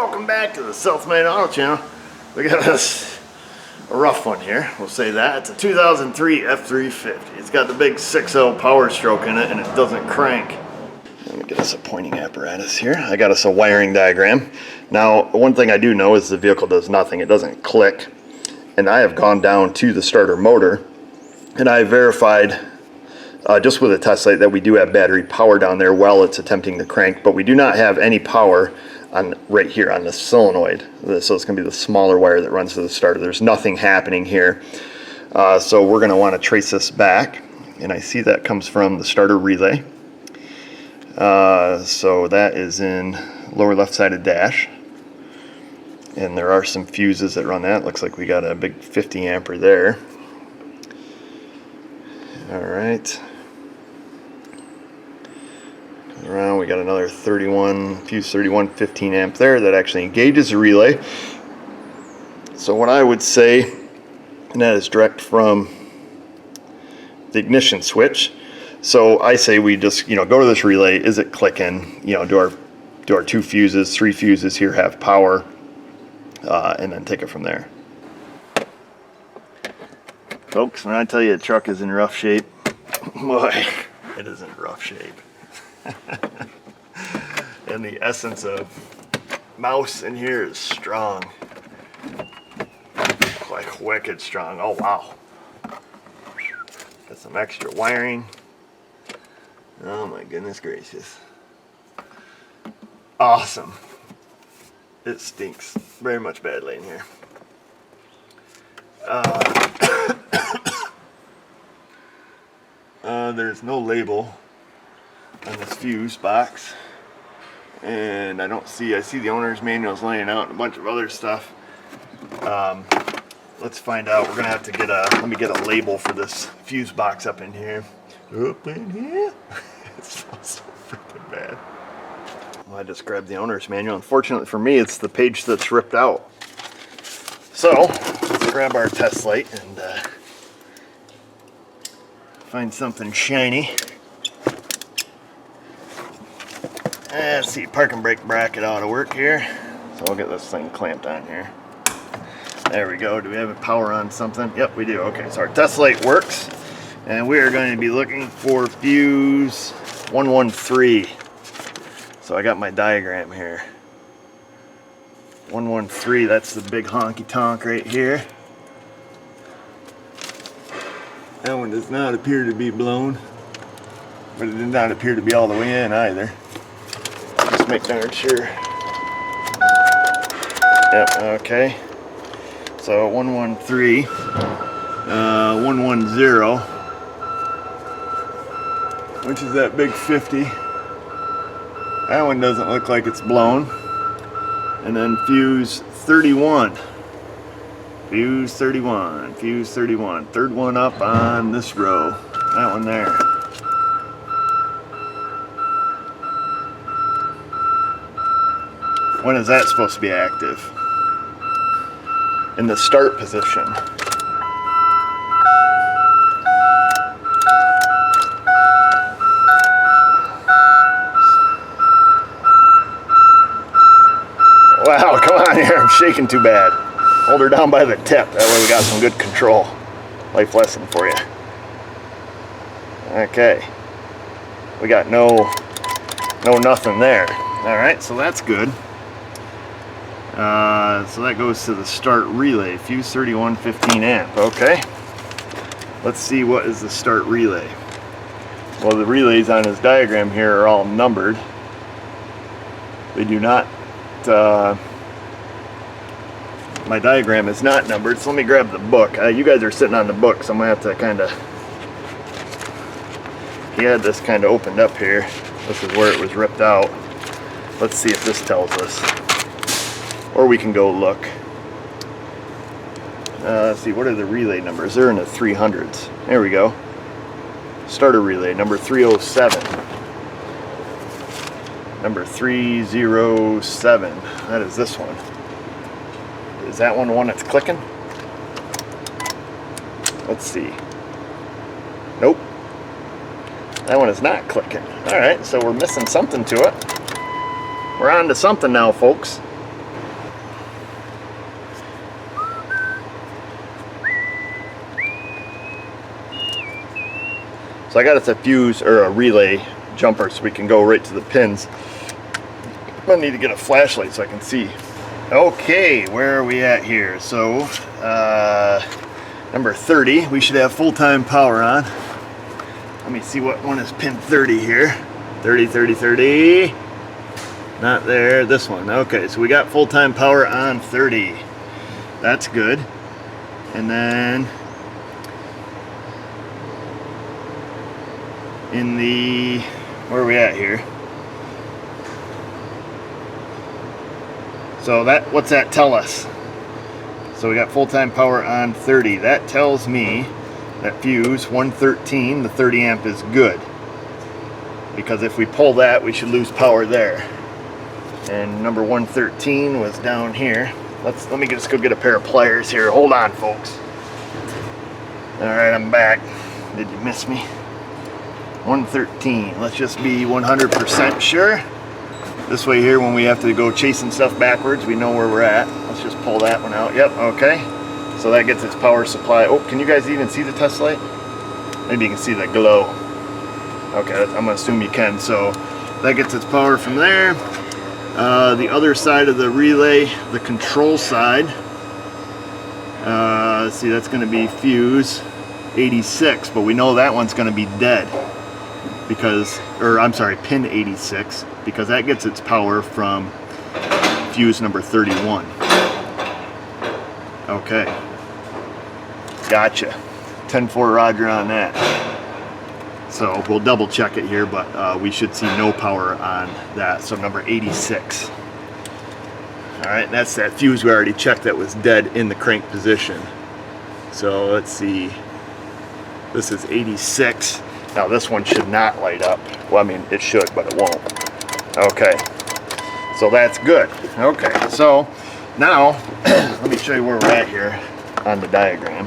welcome back to the Self-Made Auto Channel. We got us a rough one here, we'll say that. It's a 2003 F350. It's got the big 6.0 power stroke in it and it doesn't crank. Let me get us a pointing apparatus here. I got us a wiring diagram. Now, one thing I do know is the vehicle does nothing. It doesn't click. And I have gone down to the starter motor and I verified just with a test light that we do have battery power down there while it's attempting to crank, but we do not have any power on right here on the solenoid. So it's going to be the smaller wire that runs to the starter. There's nothing happening here. So we're going to want to trace this back, and I see that comes from the starter relay. So that is in lower left sided dash, and there are some fuses that run that. Looks like we got a big 50 ampere there. All right. Around, we got another 31 fuse 31 15 amp there that actually engages the relay. So what I would say, and that is direct from the ignition switch. So I say we just go to this relay. Is it clicking? Do our two fuses, three fuses here have power, and then take it from there. Folks, when I tell you a truck is in rough shape, boy, it is in rough shape. And the essence of mouse in here is strong, like wicked strong. Oh wow, got some extra wiring. Oh my goodness gracious, awesome. It stinks very much badly in here. There's no label on this fuse box, and I see the owner's manuals laying out and a bunch of other stuff. Let's find out. We're gonna have to let me get a label for this fuse box up in here. It smells so freaking bad. Well, I just grabbed the owner's manual. Unfortunately for me, it's the page that's ripped out. So let's grab our test light and find something shiny. Let's see, park and brake bracket ought to work here. So I'll get this thing clamped on here. There we go. Do we have a power on something? Yep, we do. Okay, so our test light works. And we are going to be looking for fuse 113. So I got my diagram here. 113, that's the big honky tonk right here. That one does not appear to be blown, but it did not appear to be all the way in either. Just make darn sure. Yep, okay. So 113, 110, which is that big 50. That one doesn't look like it's blown. And then fuse 31. Fuse 31, fuse 31. Third one up on this row. That one there. When is that supposed to be active? In the start position. Wow, come on here, I'm shaking too bad. Hold her down by the tip, that way we got some good control. Life lesson for you. Okay. We got no nothing there. Alright, so that's good. So that goes to the start relay, fuse 31 15 amp. Okay, let's see what is the start relay. Well, the relays on his diagram here are all numbered. They do not, my diagram is not numbered, so let me grab the book. You guys are sitting on the book, so I'm gonna have to he had this kind of opened up here. This is where it was ripped out. Let's see if this tells us. Or we can go look. Let's see, what are the relay numbers? They're in the 300s. There we go. Starter relay, number 307. Number 307. That is this one. Is that one the one that's clicking? Let's see. Nope. That one is not clicking. Alright, so we're missing something to it. We're on to something now, folks. So I got us a fuse or a relay jumper so we can go right to the pins. I need to get a flashlight so I can see. Okay, where are we at here? So number 30, we should have full-time power on. Let me see what one is pin 30 here. 30, 30, 30. Not there, this one. Okay, so we got full-time power on 30. That's good. And then in the, where are we at here? So that, what's that tell us? So we got full-time power on 30. That tells me that fuse 113, the 30 amp is good. Because if we pull that, we should lose power there. And number 113 was down here. Let me just go get a pair of pliers here. Hold on, folks. All right, I'm back. Did you miss me? 113. Let's just be 100% sure. This way here, when we have to go chasing stuff backwards, we know where we're at. Let's just pull that one out. Yep, okay. So that gets its power supply. Oh, can you guys even see the test light? Maybe you can see the glow. Okay, I'm gonna assume you can. So that gets its power from there. The other side of the relay, the control side, let's see, that's going to be fuse 86, but we know that one's going to be dead because, or I'm sorry, pin 86, because that gets its power from fuse number 31. Okay, gotcha. 10-4 Roger on that. So we'll double check it here, but we should see no power on that. So number 86. All right, that's that fuse we already checked that was dead in the crank position. So let's see. This is 86. Now this one should not light up. Well, I mean, it should, but it won't. Okay, so that's good. Okay, so now let me show you where we're at here on the diagram.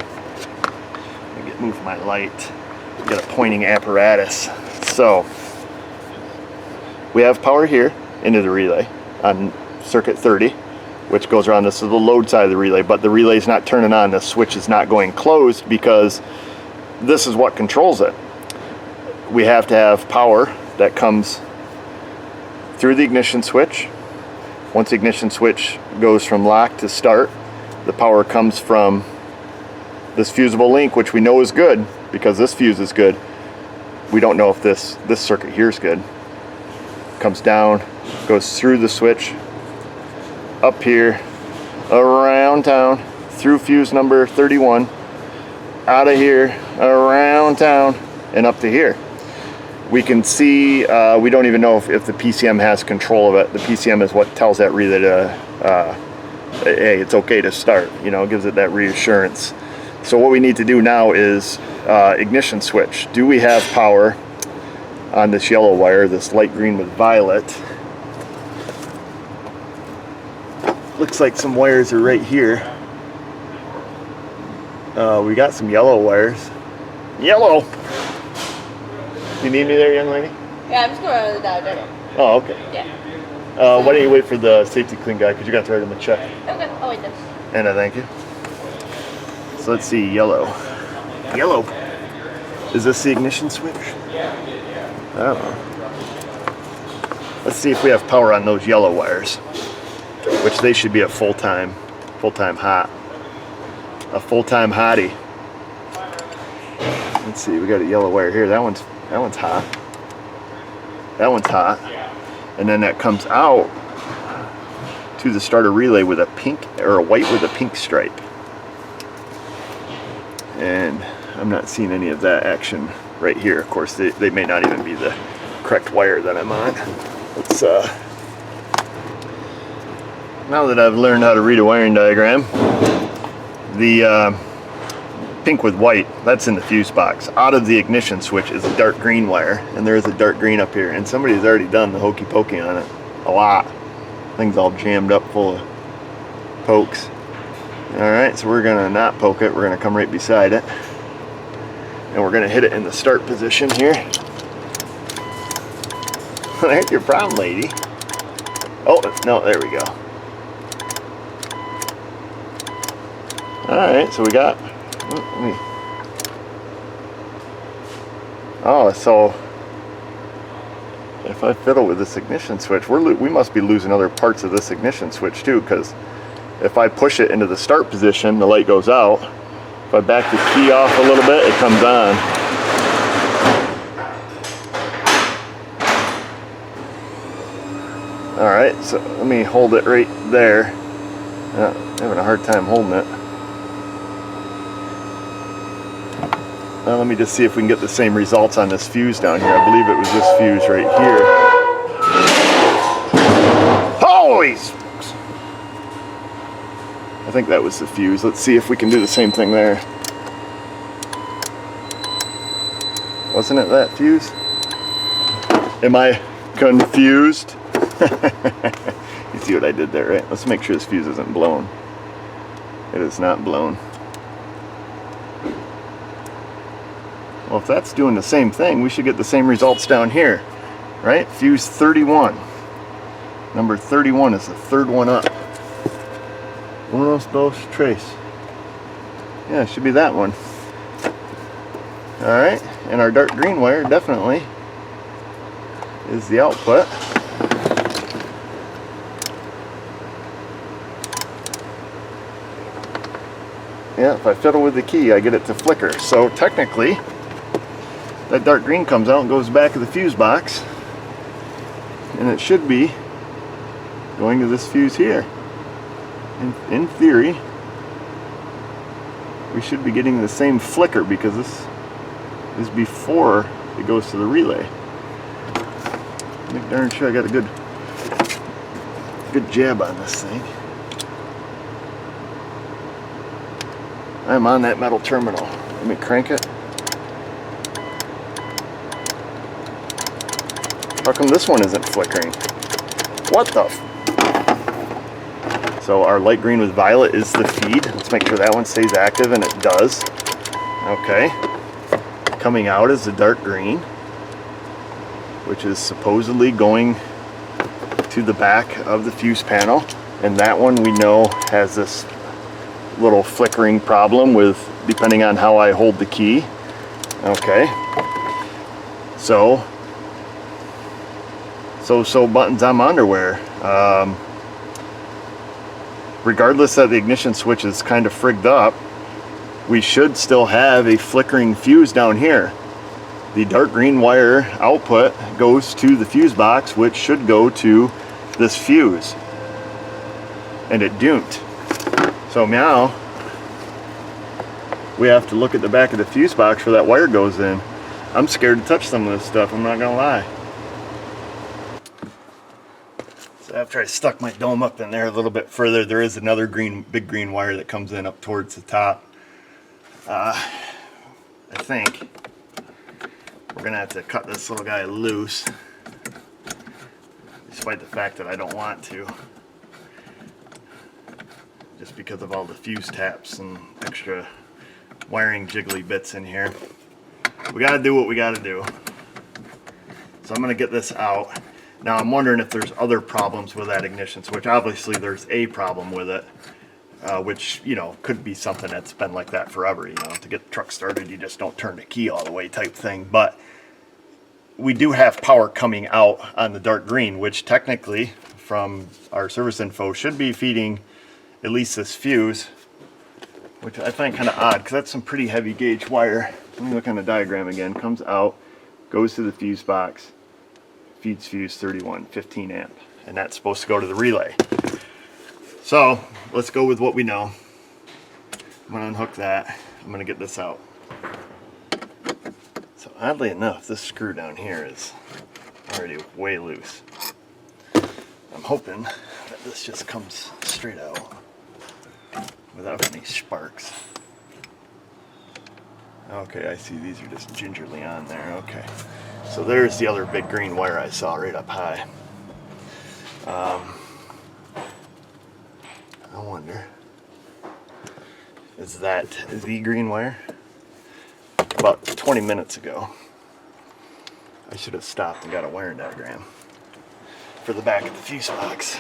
Let me move my light. Got a pointing apparatus. So we have power here into the relay on circuit 30, which goes around. This is the load side of the relay, but the relay is not turning on. The switch is not going closed because this is what controls it. We have to have power that comes through the ignition switch. Once the ignition switch goes from lock to start, the power comes from this fusible link, which we know is good because this fuse is good. We don't know if this circuit here is good. Comes down, goes through the switch, up here, around town, through fuse number 31, out of here, around town, and up to here. We can see, we don't even know if the PCM has control of it. The PCM is what tells that relay to, hey, it's okay to start, you know, gives it that reassurance. So what we need to do now is ignition switch. Do we have power on this yellow wire, this light green with violet? Looks like some wires are right here. We got some yellow wires. Yellow! You need me there, young lady? Yeah, I'm just going to the Dodger. Oh, okay. Yeah. Why don't you wait for the safety clean guy, because you got to write him a check. Okay, I'll wait then. And thank you. So let's see, yellow. Yellow. Is this the ignition switch? I don't know. Let's see if we have power on those yellow wires, which they should be a full-time hot. A full-time hottie. Let's see, we got a yellow wire here. That one's hot. That one's hot. And then that comes out to the starter relay with a pink or a white with a pink stripe. And I'm not seeing any of that action right here. Of course, they may not even be the correct wire that I'm on. Let's now that I've learned how to read a wiring diagram, the pink with white, that's in the fuse box. Out of the ignition switch is a dark green wire, and there is a dark green up here, and somebody's already done the hokey pokey on it a lot. Thing's all jammed up full of pokes. Alright, so we're gonna not poke it, we're gonna come right beside it, and we're gonna hit it in the start position here. There's your problem, lady. Oh, no, there we go. Alright, so we got, Oh, so if I fiddle with this ignition switch, we must be losing other parts of this ignition switch too, because if I push it into the start position, the light goes out. If I back the key off a little bit, it comes on. Alright, so let me hold it right there. I'm having a hard time holding it. Now let me just see if we can get the same results on this fuse down here. I believe it was this fuse right here. Holy smokes! I think that was the fuse. Let's see if we can do the same thing there. Wasn't it that fuse? Am I confused? You see what I did there, right? Let's make sure this fuse isn't blown. It is not blown. Well, if that's doing the same thing, we should get the same results down here, right? Fuse 31. Number 31 is the third one up. Unos, dos, tres. Yeah, it should be that one. Alright, and our dark green wire definitely is the output. Yeah, if I fiddle with the key, I get it to flicker. So technically, that dark green comes out and goes back to the fuse box, and it should be going to this fuse here. In theory, we should be getting the same flicker because this is before it goes to the relay. Make darn sure I got a good jab on this thing. I'm on that metal terminal. Let me crank it. How come this one isn't flickering? What the f? So our light green with violet is the feed. Let's make sure that one stays active, and it does. Okay. Coming out is the dark green, which is supposedly going to the back of the fuse panel. And that one we know has this little flickering problem with, depending on how I hold the key. Okay. So buttons on my underwear. Regardless that the ignition switch is kind of frigged up, we should still have a flickering fuse down here. The dark green wire output goes to the fuse box, which should go to this fuse, and it don't. So now we have to look at the back of the fuse box where that wire goes in. I'm scared to touch some of this stuff, I'm not gonna lie. So after I stuck my dome up in there a little bit further, there is another big green wire that comes in up towards the top. I think we're gonna have to cut this little guy loose, despite the fact that I don't want to, just because of all the fuse taps and extra wiring jiggly bits in here. We gotta do what we gotta do. So I'm gonna get this out. Now I'm wondering if there's other problems with that ignition switch. Obviously there's a problem with it, which, you know, could be something that's been like that forever. You know, to get the truck started, you just don't turn the key all the way type thing. But we do have power coming out on the dark green, which technically, from our service info, should be feeding at least this fuse, which I find kind of odd because that's some pretty heavy gauge wire. Let me look on the diagram again. Comes out, goes to the fuse box, feeds fuse 31, 15 amp, and that's supposed to go to the relay. So let's go with what we know. I'm gonna unhook that. I'm gonna get this out. So oddly enough, this screw down here is already way loose. I'm hoping that this just comes straight out without any sparks. Okay, I see these are just gingerly on there. Okay, so there's the other big green wire I saw right up high. I wonder, is that the green wire? About 20 minutes ago, I should have stopped and got a wiring diagram for the back of the fuse box.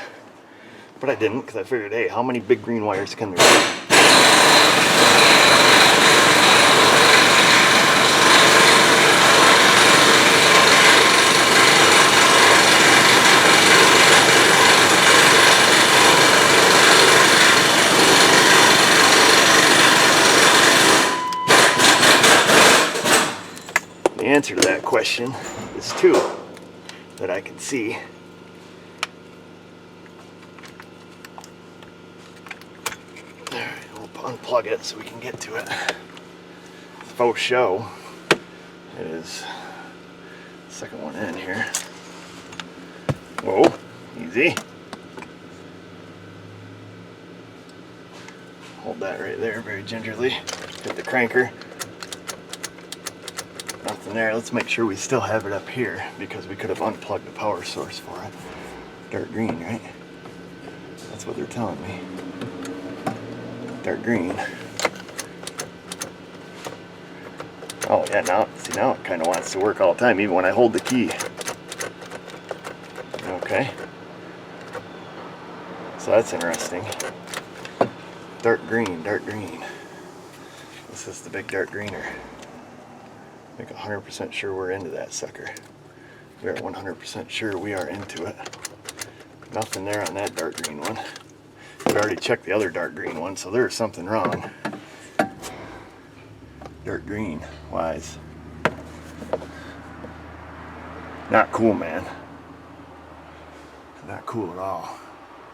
But I didn't, because I figured, hey, how many big green wires can we run? answer to that question is two that I can see. Alright, we'll unplug it so we can get to it. Faux show. It is the second one in here. Whoa, easy. Hold that right there very gingerly. Hit the cranker. Nothing there. Let's make sure we still have it up here because we could have unplugged the power source for it. Dark green, right? That's what they're telling me. Dark green. Oh yeah, now it kind of wants to work all the time, even when I hold the key. Okay. So that's interesting. Dark green, dark green. This is the big dark greener. Make 100% sure we're into that sucker. We are 100% sure we are into it. Nothing there on that dark green one. We already checked the other dark green one, so there's something wrong. Dark green, wise. Not cool, man. Not cool at all.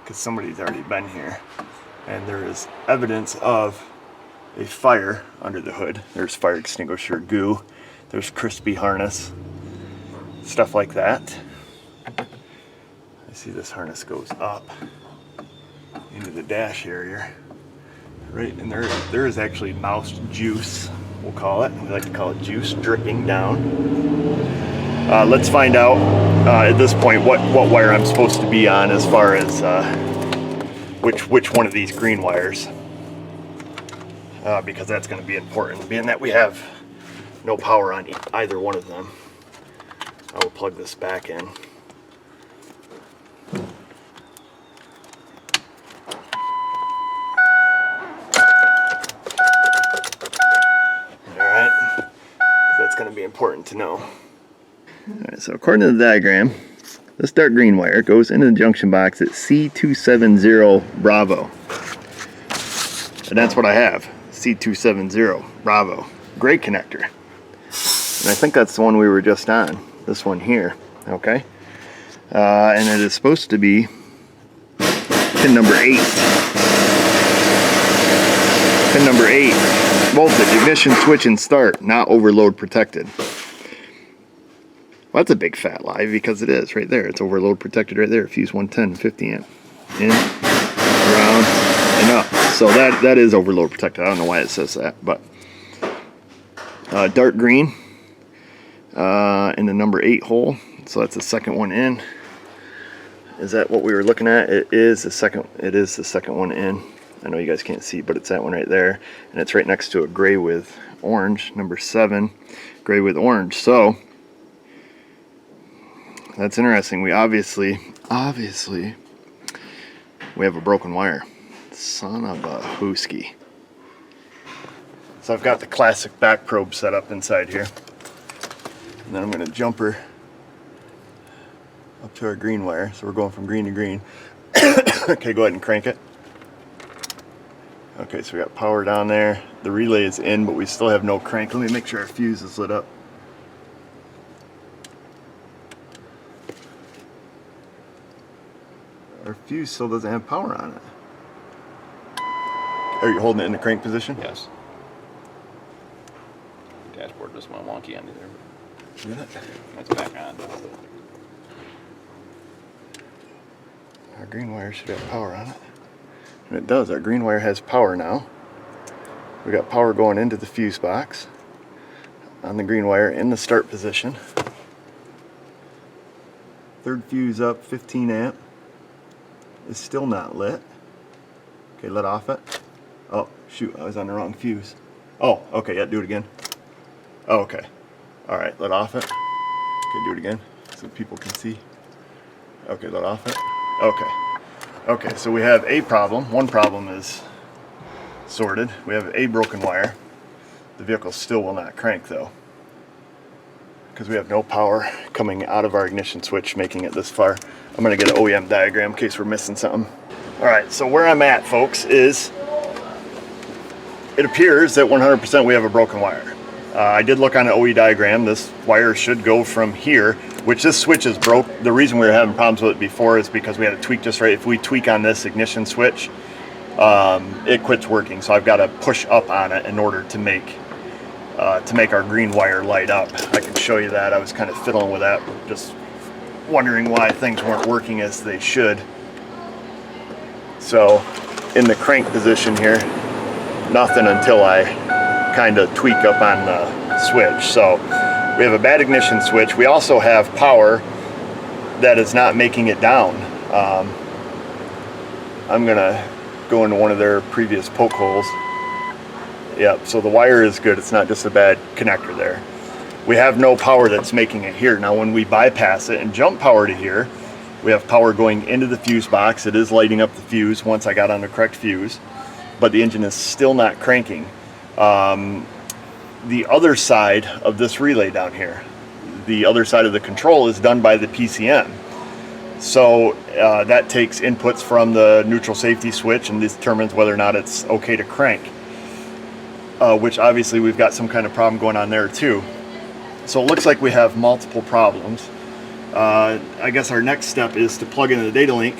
Because somebody's already been here. And there is evidence of a fire under the hood. There's fire extinguisher goo. There's crispy harness. Stuff like that. I see this harness goes up into the dash area. Right, and there is actually mouse juice, we'll call it. We like to call it juice dripping down. Let's find out at this point what wire I'm supposed to be on as far as which one of these green wires, because that's going to be important, being that we have no power on either one of them. I will plug this back in. Alright, that's going to be important to know. Alright, so according to the diagram, this dark green wire goes into the junction box at C270 Bravo. And that's what I have, C270 Bravo. Gray connector. And I think that's the one we were just on. This one here, okay? And it is supposed to be pin number 8. Pin number 8. Voltage, ignition, switch, and start. Not overload protected. Well, that's a big fat lie because it is right there. It's overload protected right there. Fuse 110, 50 amp. In, around, and up. So that is overload protected. I don't know why it says that, but dark green in the number 8 hole. So that's the second one in. Is that what we were looking at? It is the second. It is the second one in. I know you guys can't see, but it's that one right there, and it's right next to a gray with orange, number 7, gray with orange. So that's interesting. We obviously we have a broken wire. Son of a hooski. So I've got the classic back probe set up inside here, and then I'm going to jumper up to our green wire. So we're going from green to green. Okay, go ahead and crank it. Okay, so we got power down there. The relay is in, but we still have no crank. Let me make sure our fuse is lit up. Our fuse still doesn't have power on it. Are you holding it in the crank position? Yes. Dashboard just went wonky on there. Yeah. That's back on. Our green wire should have power on it. And it does. Our green wire has power now. We got power going into the fuse box on the green wire in the start position. Third fuse up, 15 amp. Is still not lit. Okay, let off it. Oh, shoot, I was on the wrong fuse. Oh, okay, yeah, do it again. Oh, okay. Alright, let off it. Okay, do it again so people can see. Okay, let off it. Okay. Okay, so we have a problem. One problem is sorted. We have a broken wire. The vehicle still will not crank though, because we have no power coming out of our ignition switch making it this far. I'm going to get an OEM diagram in case we're missing something. Alright, so where I'm at, folks, is it appears that 100% we have a broken wire. I did look on an OE diagram. This wire should go from here, which this switch is broke. The reason we were having problems with it before is because we had to tweak just right. If we tweak on this ignition switch, it quits working. So I've got to push up on it in order to make our green wire light up. I can show you that. I was kind of fiddling with that, just wondering why things weren't working as they should. So in the crank position here, nothing until I kind of tweak up on the switch. So we have a bad ignition switch. We also have power that is not making it down. I'm gonna go into one of their previous poke holes. Yep, so the wire is good. It's not just a bad connector there. We have no power that's making it here. Now when we bypass it and jump power to here, we have power going into the fuse box. It is lighting up the fuse once I got on the correct fuse, but the engine is still not cranking. The other side of this relay down here, the other side of the control, is done by the PCM. So that takes inputs from the neutral safety switch and determines whether or not it's okay to crank, which obviously we've got some kind of problem going on there too. So it looks like we have multiple problems. I guess our next step is to plug into the data link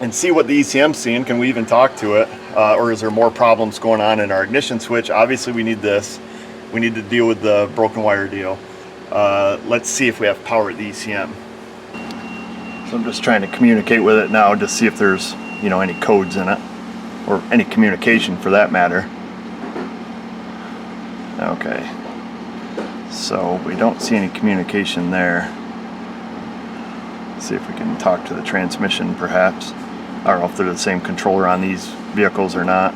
and see what the ECM's seeing. Can we even talk to it? Or is there more problems going on in our ignition switch? Obviously we need this. We need to deal with the broken wire deal. Let's see if we have power at the ECM. So I'm just trying to communicate with it now to see if there's, you know, any codes in it, or any communication for that matter. Okay, so we don't see any communication there. Let's see if we can talk to the transmission perhaps. I don't know if they're the same controller on these vehicles or not.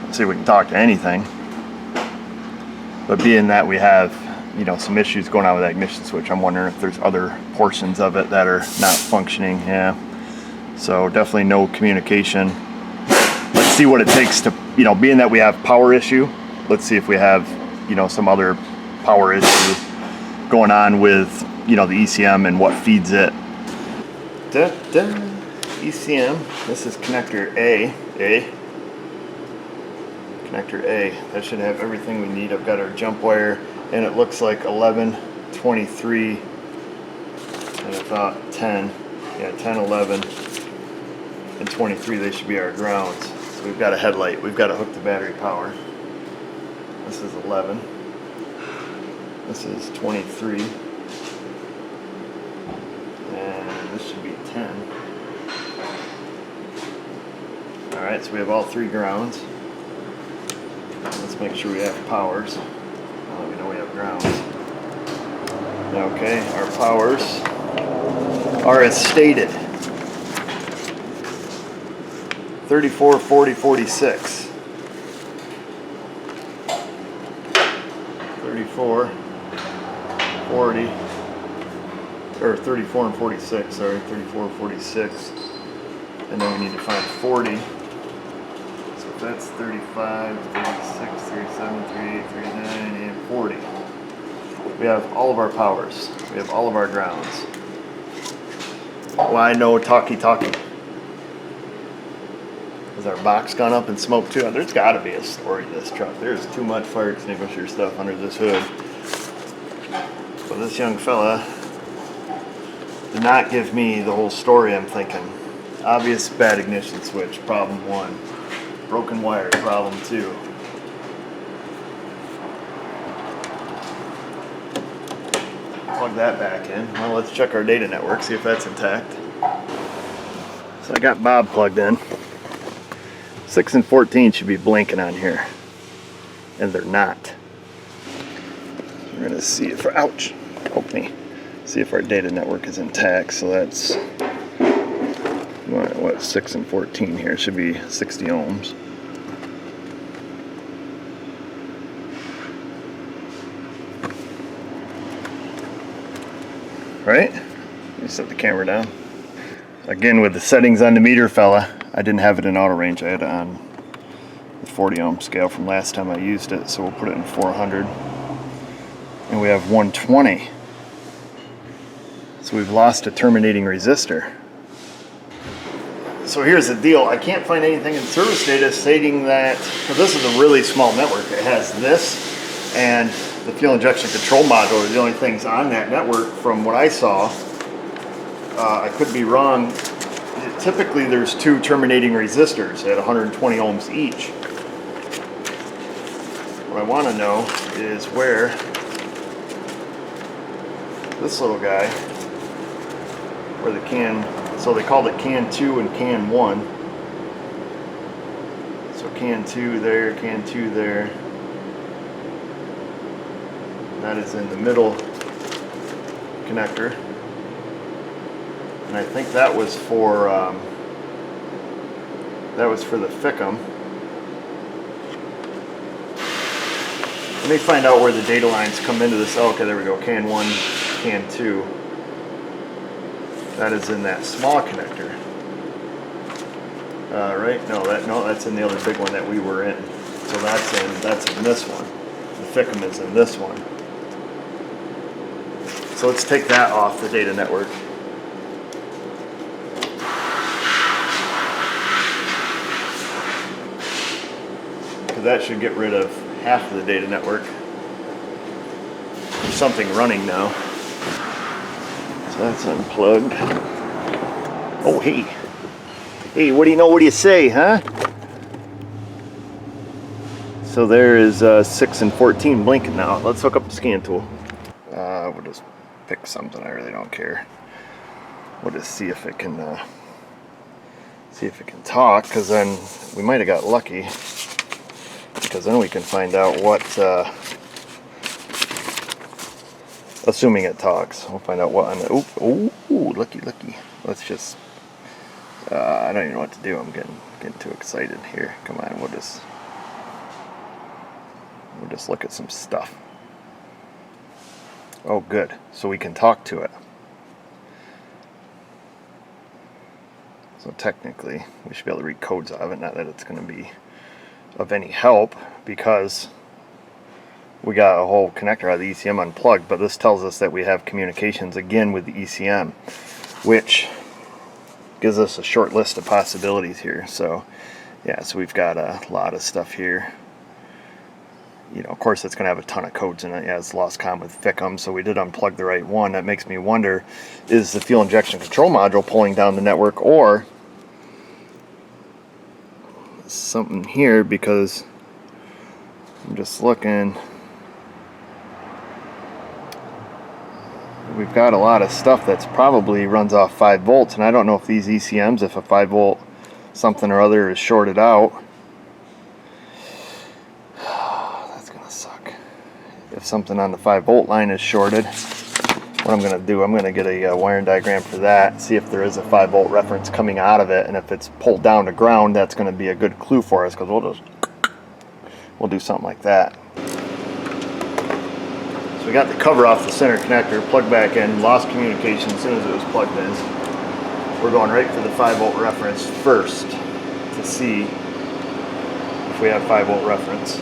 Let's see if we can talk to anything. But being that we have, you know, some issues going on with that ignition switch, I'm wondering if there's other portions of it that are not functioning. Yeah, so definitely no communication. Let's see what it takes to, you know, being that we have power issue, let's see if we have, you know, some other power issue going on with, you know, the ECM and what feeds it. ECM, this is connector A. Connector A, that should have everything we need. I've got our jump wire, and it looks like 11, 23, and I thought 10. Yeah, 10, 11, and 23, they should be our grounds. So we've got a headlight, we've got to hook the battery power. This is 11. This is 23. And this should be 10. Alright, so we have all three grounds. Let's make sure we have powers. Let me know we have grounds. Okay, our powers are as stated. 34, 40, 46. 34, 40, or 34 and 46, sorry, 34, 46. And then we need to find 40. So that's 35, 36, 37, 38, 39, and 40. We have all of our powers. We have all of our grounds. Why no talkie? Has our box gone up in smoke too? There's got to be a story to this truck. There's too much fire extinguisher stuff under this hood. So this young fella did not give me the whole story, I'm thinking. Obvious bad ignition switch, problem 1. Broken wire, problem 2. Plug that back in. Well, let's check our data network, see if that's intact. So I got Bob plugged in. 6 and 14 should be blinking on here, and they're not. We're gonna see if, ouch, poke me. See if our data network is intact. So that's what 6 and 14 here should be 60 ohms. Right? Let me set the camera down. Again, with the settings on the meter, fella, I didn't have it in auto range. I had it on the 40 ohm scale from last time I used it, so we'll put it in 400. And we have 120. So we've lost a terminating resistor. So here's the deal. I can't find anything in service data stating that, well, this is a really small network. It has this and the fuel injection control module are the only things on that network from what I saw. I could be wrong. Typically there's 2 terminating resistors at 120 ohms each. What I want to know is where this little guy, where the can, so they called it can 2 and can 1. So can 2 there, can 2 there. That is in the middle connector. And I think that was for the FICM. Let me find out where the data lines come into this. Oh, okay, there we go. Can 1, can 2. That is in that small connector. Right? No, that's in the other big one that we were in. So that's in this one. The FICM is in this one. So let's take that off the data network. That should get rid of half of the data network. There's something running now. So that's unplugged. Oh, hey. Hey, what do you know? What do you say, huh? So there is 6 and 14 blinking now. Let's hook up the scan tool. We'll just pick something. I really don't care. We'll just see if it can talk, because then we might have got lucky. Because then we can find out what, assuming it talks, we'll find out what on the, oh, lucky. Let's just, I don't even know what to do. I'm getting too excited here. Come on, we'll just look at some stuff. Oh, good. So we can talk to it. So technically, we should be able to read codes out of it. Not that it's going to be of any help, because we got a whole connector out of the ECM unplugged, but this tells us that we have communications again with the ECM, which gives us a short list of possibilities here. So yeah, so we've got a lot of stuff here. You know, of course it's going to have a ton of codes in it. Yeah, it's lost comm with FICM, so we did unplug the right one. That makes me wonder, is the fuel injection control module pulling down the network, or something here? Because I'm just looking, we've got a lot of stuff that's probably runs off 5 volts, and I don't know if these ECMs, if a 5 volt something or other is shorted out. That's gonna suck. If something on the 5 volt line is shorted, what I'm going to do, I'm going to get a wiring diagram for that, see if there is a 5 volt reference coming out of it, and if it's pulled down to ground, that's going to be a good clue for us, because we'll do something like that. So we got the cover off the center connector, plugged back in, lost communication as soon as it was plugged in. We're going right for the 5 volt reference first to see if we have 5 volt reference.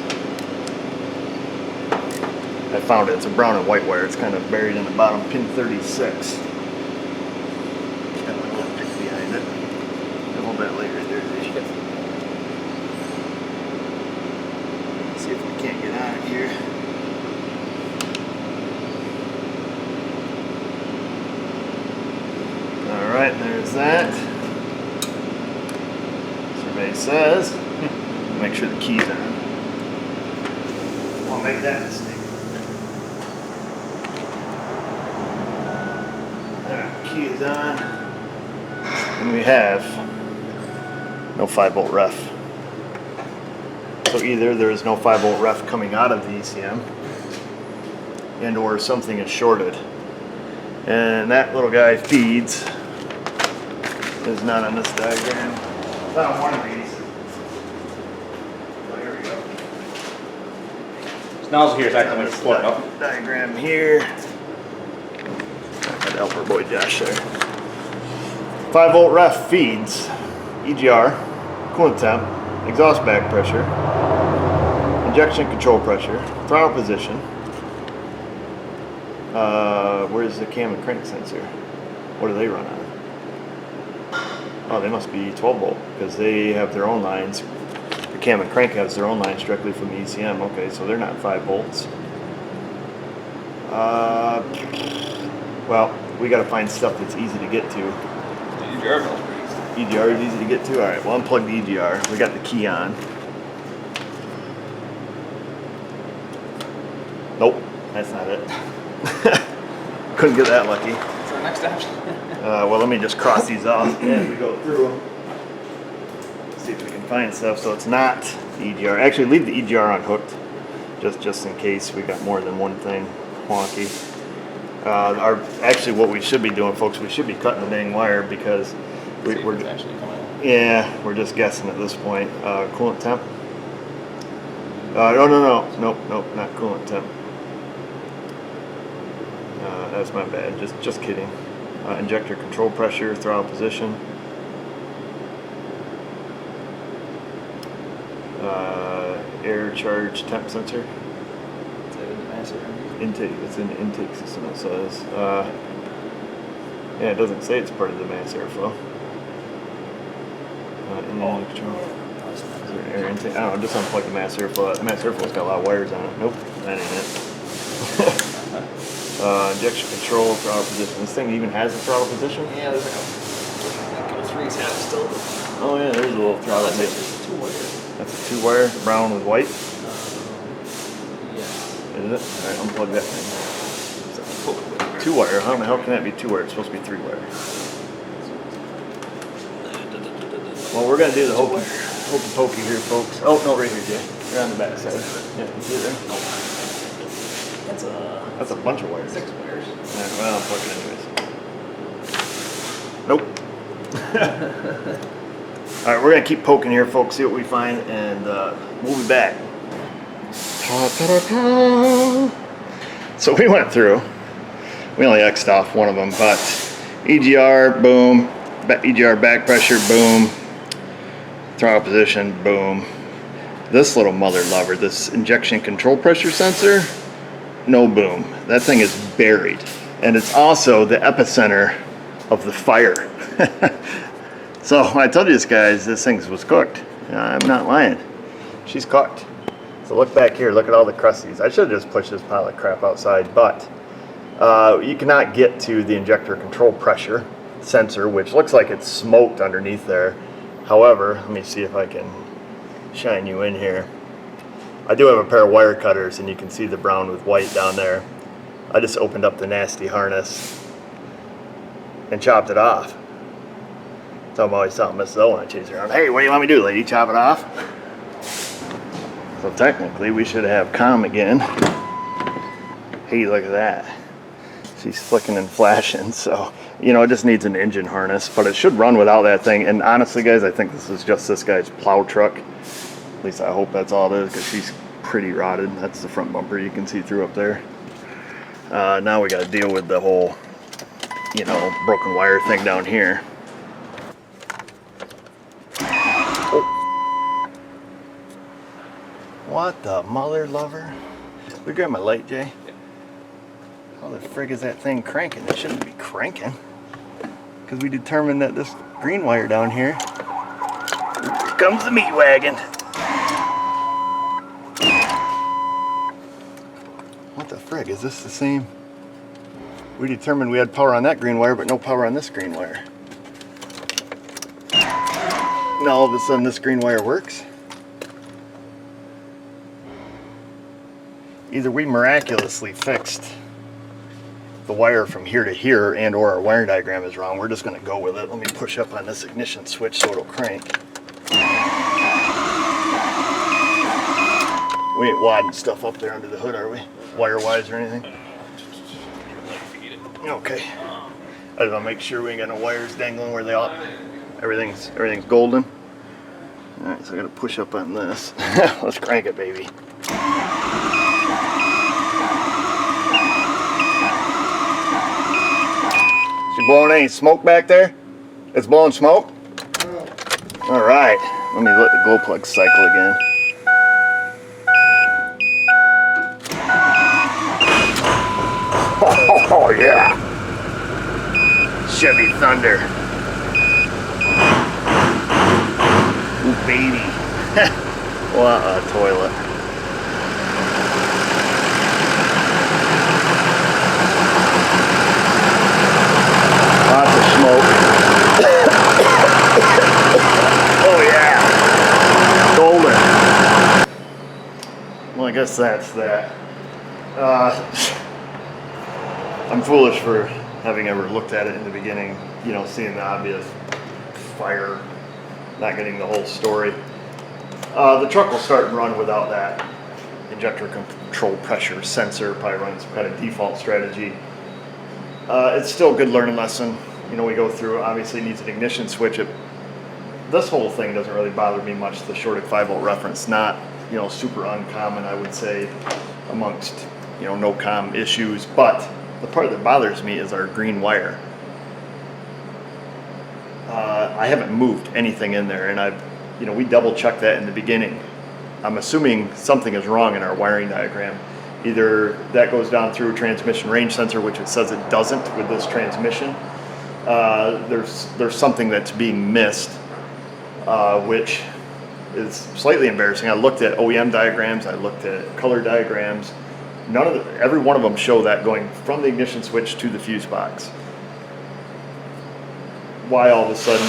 I found it. It's a brown and white wire. It's kind of buried in the bottom, pin 36. Got my little pick behind it. A little bit later there. Let's see if we can't get out of here. Alright, there's that. Survey says, make sure the key's on. I'll make that mistake. Key is on, and we have no 5 volt ref. So either there is no 5 volt ref coming out of the ECM, and or something is shorted. And that little guy feeds is not on this diagram. Found one of these. Oh, here we go. This nozzle here is acting like a plug up. Diagram here. I'd help our boy Josh there. 5 volt ref feeds EGR, coolant temp, exhaust bag pressure, injection control pressure, throttle position. Where's the cam and crank sensor? What do they run on? Oh, they must be 12 volt because they have their own lines. The cam and crank has their own lines directly from the ECM. Okay, so they're not 5 volts. Well, we got to find stuff that's easy to get to. The EGR bill's pretty easy. EGR is easy to get to. All right, well, unplug the EGR. We got the key on. Nope, that's not it. Couldn't get that lucky. What's our next option? Well, let me just cross these off as we go through them. See if we can find stuff. So it's not the EGR. Actually, leave the EGR unhooked, just in case we got more than one thing wonky. Actually, what we should be doing, folks, we should be cutting the dang wire because we're actually coming out. Yeah, we're just guessing at this point. Coolant temp. Nope, not coolant temp. That's my bad. Just kidding. Injector control pressure, throttle position. Air charge temp sensor. Is that in the master? Intake. It's in the intake system. It says. Yeah, it doesn't say it's part of the mass airflow. Control. Is there an air intake? I don't know. Just unplug the mass airflow. The mass airflow's got a lot of wires on it. Nope, that ain't it. Injection control, throttle position. This thing even has a throttle position? Yeah, there's like a 3 tab still. Oh yeah, there's a little throttle That's position. actually 2 wire. That's a 2-wire, brown with white. Yes. Is it? Alright, unplug that thing. 2-wire, how the hell can that be 2-wire? It's supposed to be 3-wire. Well, we're gonna do the hokey pokey here, folks. Oh, no, right here, Jay. You're on the back side. Yeah, you see it there? That's a bunch of wires. 6 wires. Alright, well, I'll plug it anyways. Nope. Alright, we're gonna keep poking here, folks, see what we find, and we'll be back. Ta-ta-ta-ta. So we went through. We only X'd off one of them, but EGR, boom. EGR back pressure, boom. Throttle position, boom. This little mother lover, this injection control pressure sensor, no boom. That thing is buried. And it's also the epicenter of the fire. So I told you guys, this thing was cooked. I'm not lying. She's cooked. So look back here, look at all the crusties. I should have just pushed this pile of crap outside, but you cannot get to the injector control pressure sensor, which looks like it's smoked underneath there. However, let me see if I can shine you in here. I do have a pair of wire cutters, and you can see the brown with white down there. I just opened up the nasty harness and chopped it off. So I'm always telling Mrs. O when I chase her around, hey, what do you want me to do, lady? Chop it off? So technically, we should have calm again. Hey, look at that. She's flicking and flashing, so, you know, it just needs an engine harness, but it should run without that thing. And honestly, guys, I think this is just this guy's plow truck. At least I hope that's all it is, because she's pretty rotted. That's the front bumper you can see through up there. Now we got to deal with the whole, you know, broken wire thing down here. Oh. What the mother lover? We grab my light, Jay. How the frig is that thing cranking? It shouldn't be cranking. Because we determined that this green wire down here, here comes the meat wagon. What the frig? Is this the same? We determined we had power on that green wire, but no power on this green wire. Now all of a sudden this green wire works. Either we miraculously fixed the wire from here to here, and or our wire diagram is wrong. We're just going to go with it. Let me push up on this ignition switch so it'll crank. We ain't wadding stuff up there under the hood, are we? Wire-wise or anything? Okay. I just want to make sure we ain't got no wires dangling where they ought. Everything's golden. All right, so I got to push up on this. Let's crank it, baby. Blowing any smoke back there? It's blowing smoke? All right, let me let the glow plug cycle again. Oh yeah, Chevy Thunder. What a toilet. Lots of smoke. Oh yeah. Golden. Well, I guess that's that. I'm foolish for having ever looked at it in the beginning, you know, seeing the obvious fire, not getting the whole story. The truck will start and run without that injector control pressure sensor, probably running some kind of default strategy. It's still a good learning lesson. You know, we go through, obviously it needs an ignition switch. This whole thing doesn't really bother me much, the shorted 5-volt reference, not, you know, super uncommon, I would say, amongst, you know, no-com issues, but the part that bothers me is our green wire. I haven't moved anything in there, and you know, we double checked that in the beginning. I'm assuming something is wrong in our wiring diagram. Either that goes down through a transmission range sensor, which it says it doesn't with this transmission. There's something that's being missed, which is slightly embarrassing. I looked at OEM diagrams, I looked at color diagrams. Every one of them show that going from the ignition switch to the fuse box. Why all of a sudden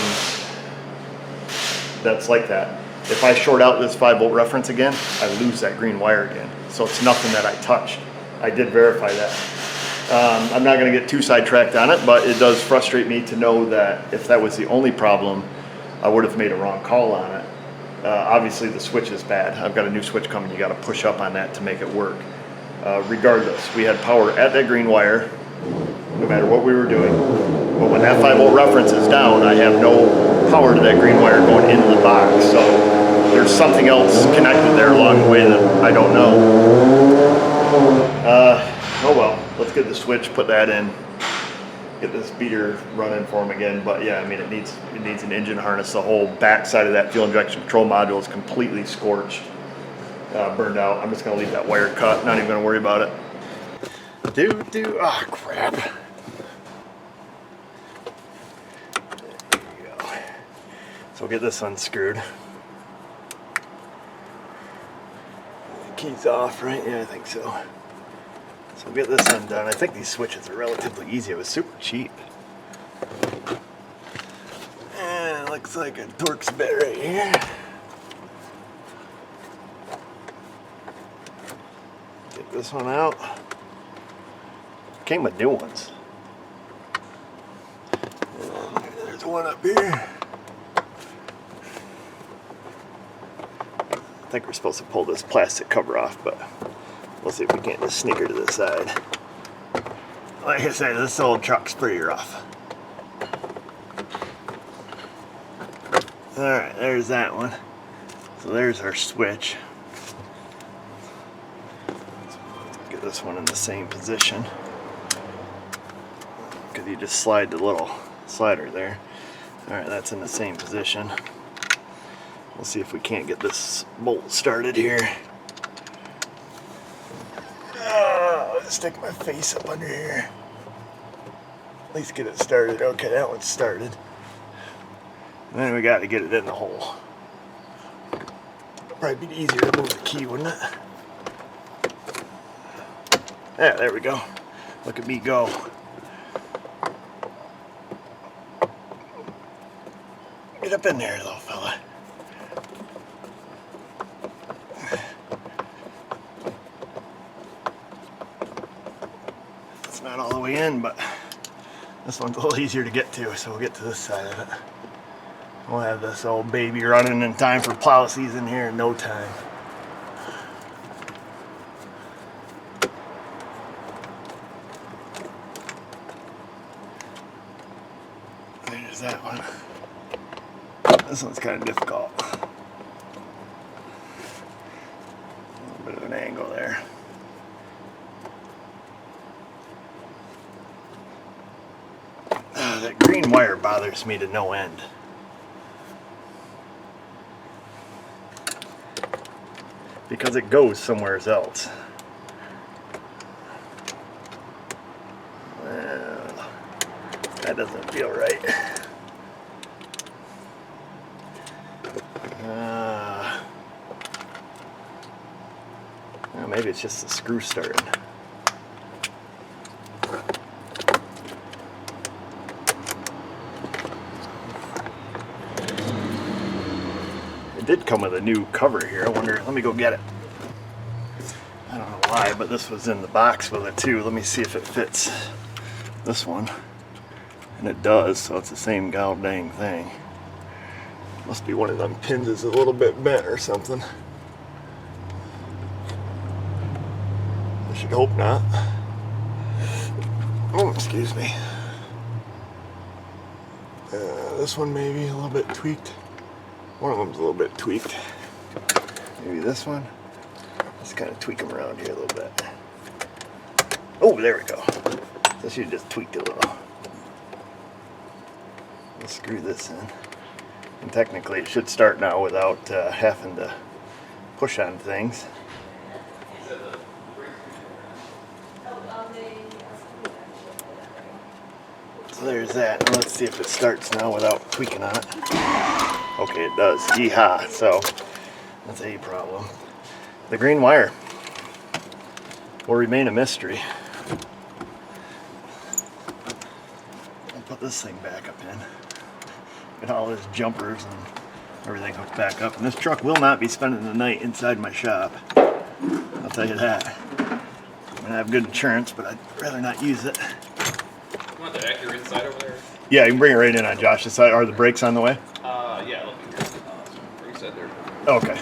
that's like that? If I short out this 5-volt reference again, I lose that green wire again. So it's nothing that I touched. I did verify that. I'm not going to get too sidetracked on it, but it does frustrate me to know that if that was the only problem, I would have made a wrong call on it. Obviously the switch is bad. I've got a new switch coming. You got to push up on that to make it work. Regardless, we had power at that green wire, no matter what we were doing. But when that 5-volt reference is down, I have no power to that green wire going into the box. So there's something else connected there along the way that I don't know. Oh well, let's get the switch, put that in, get this beater running for him again. But yeah, I mean, it needs an engine harness. The whole back side of that fuel injection control module is completely scorched, burned out. I'm just gonna leave that wire cut, not even gonna worry about it. Ah, crap. There we go. So we'll get this unscrewed. Key's off, right? Yeah, I think so. So we'll get this undone. I think these switches are relatively easy. It was super cheap. And it looks like a Torx bit right here. Get this one out. Came with new ones. And there's one up here. I think we're supposed to pull this plastic cover off, but we'll see if we can't just sneak her to the side. Like I said, this old truck's pretty rough. Alright, there's that one. So there's our switch. Let's get this one in the same position. Because you just slide the little slider there. Alright, that's in the same position. We'll see if we can't get this bolt started here. Stick my face up under here. At least get it started. Okay, that one's started. And then we got to get it in the hole. Probably be easier to move the key, wouldn't it? Yeah, there we go. Look at me go. Get up in there, little fella. It's not all the way in, but this one's a little easier to get to, so we'll get to this side of it. We'll have this old baby running in time for plow season here in no time. There's that one. This one's kind of difficult. A little bit of an angle there. That green wire bothers me to no end. Because it goes somewhere else. Well, that doesn't feel right. maybe it's just the screw starting. It did come with a new cover here. I wonder, let me go get it. I don't know why, but this was in the box with it too. Let me see if it fits this one. And it does, so it's the same god dang thing. Must be one of them pins is a little bit bent or something. I should hope not. Oh, excuse me. This one maybe a little bit tweaked. One of them's a little bit tweaked. Maybe this one. Let's kind of tweak them around here a little bit. Oh, there we go. This should just tweaked a little. Let's screw this in. And technically it should start now without having to push on things. So there's that. Now let's see if it starts now without tweaking on it. Okay, it does. Yeehaw. So that's a problem. The green wire will remain a mystery. I'll put this thing back up in. Get all his jumpers and everything hooked back up. And this truck will not be spending the night inside my shop. I'll tell you that. I'm gonna have good insurance, but I'd rather not use it. You want that accurate inside over there? Yeah, you can bring it right in on Josh's side. Are the brakes on the way? Yeah, look here. Brakes said there. Okay.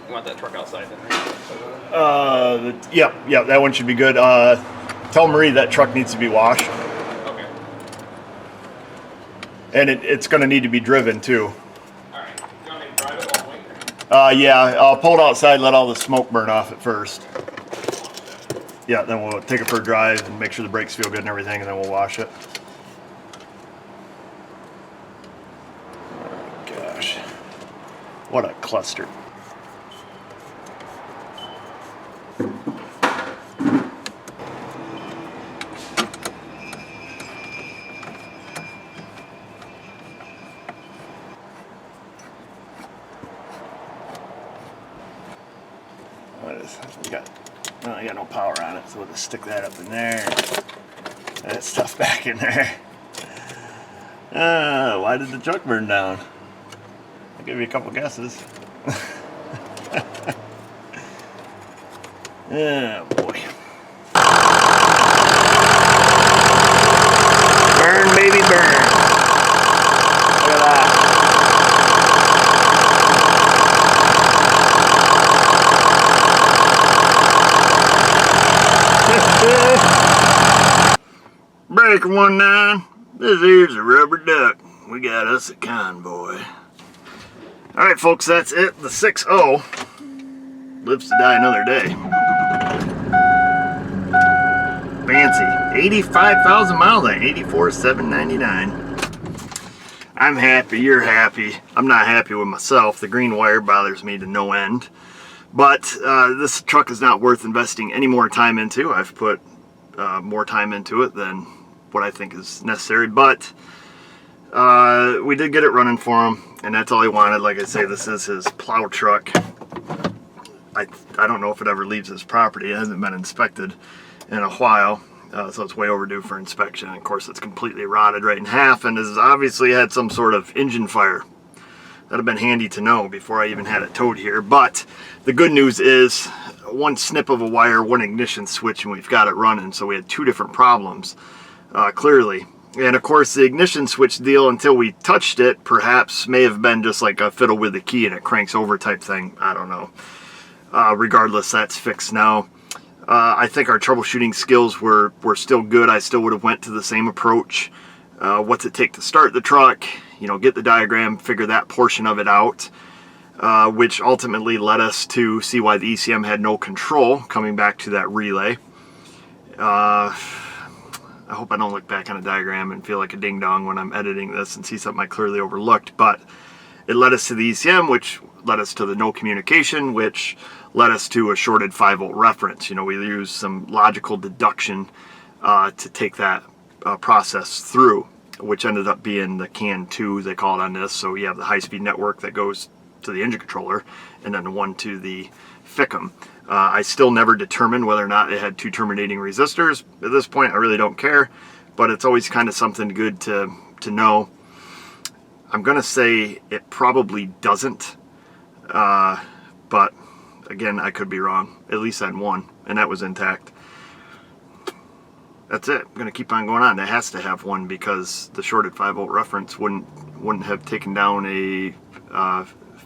You want that truck outside then? Yeah, that one should be good. Tell Marie that truck needs to be washed. Okay. And it's going to need to be driven too. Alright. You want me to drive it while waiting? Yeah, I'll pull it outside and let all the smoke burn off at first. Yeah, then we'll take it for a drive and make sure the brakes feel good and everything, and then we'll wash it. Oh, gosh. What a cluster. I got no power on it, so we'll just stick that up in there. That stuff back in there. Why did the truck burn down? I'll give you a couple guesses. Oh boy. Burn, baby, burn. Look at that. Breaker 19, this here's a rubber duck. We got us a convoy. Alright folks, that's it. The 6.0 lives to die another day. Fancy. 85,000 miles on 84,799. I'm happy, you're happy. I'm not happy with myself. The green wire bothers me to no end. But this truck is not worth investing any more time into. I've put more time into it than what I think is necessary, but we did get it running for him, and that's all he wanted. Like I say, this is his plow truck. I don't know if it ever leaves his property. It hasn't been inspected in a while, so it's way overdue for inspection. And of course, it's completely rotted right in half, and has obviously had some sort of engine fire. That'd have been handy to know before I even had it towed here. But the good news is one snip of a wire, one ignition switch, and we've got it running. So we had two different problems, clearly. And of course, the ignition switch deal, until we touched it, perhaps may have been just like a fiddle with the key and it cranks over type thing. I don't know. Regardless, that's fixed now. I think our troubleshooting skills were still good. I still would have went to the same approach. What's it take to start the truck? You know, get the diagram, figure that portion of it out, which ultimately led us to see why the ECM had no control, coming back to that relay. I hope I don't look back on a diagram and feel like a ding-dong when I'm editing this and see something I clearly overlooked, but it led us to the ECM, which led us to the no communication, which led us to a shorted 5-volt reference. You know, we used some logical deduction to take that process through, which ended up being the CAN 2, they call it on this. So you have the high-speed network that goes the engine controller, and then one to the FICM. I still never determined whether or not it had 2 terminating resistors. At this point, I really don't care, but it's always kind of something good to know. I'm gonna say it probably doesn't, but again, I could be wrong. At least on one, and that was intact. That's it. I'm gonna keep on going on. It has to have one because the shorted 5-volt reference wouldn't have taken down a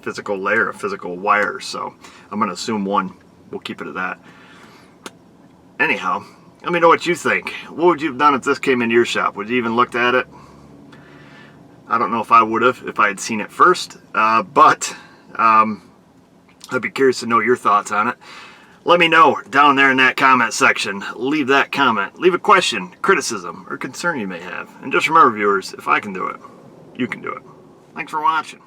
physical layer of physical wires. So I'm gonna assume one. We'll keep it at that. Anyhow, let me know what you think. What would you have done if this came into your shop? Would you even looked at it? I don't know if I would have if I had seen it first, but I'd be curious to know your thoughts on it. Let me know down there in that comment section. Leave that comment. Leave a question, criticism, or concern you may have. And just remember, viewers, if I can do it, you can do it. Thanks for watching.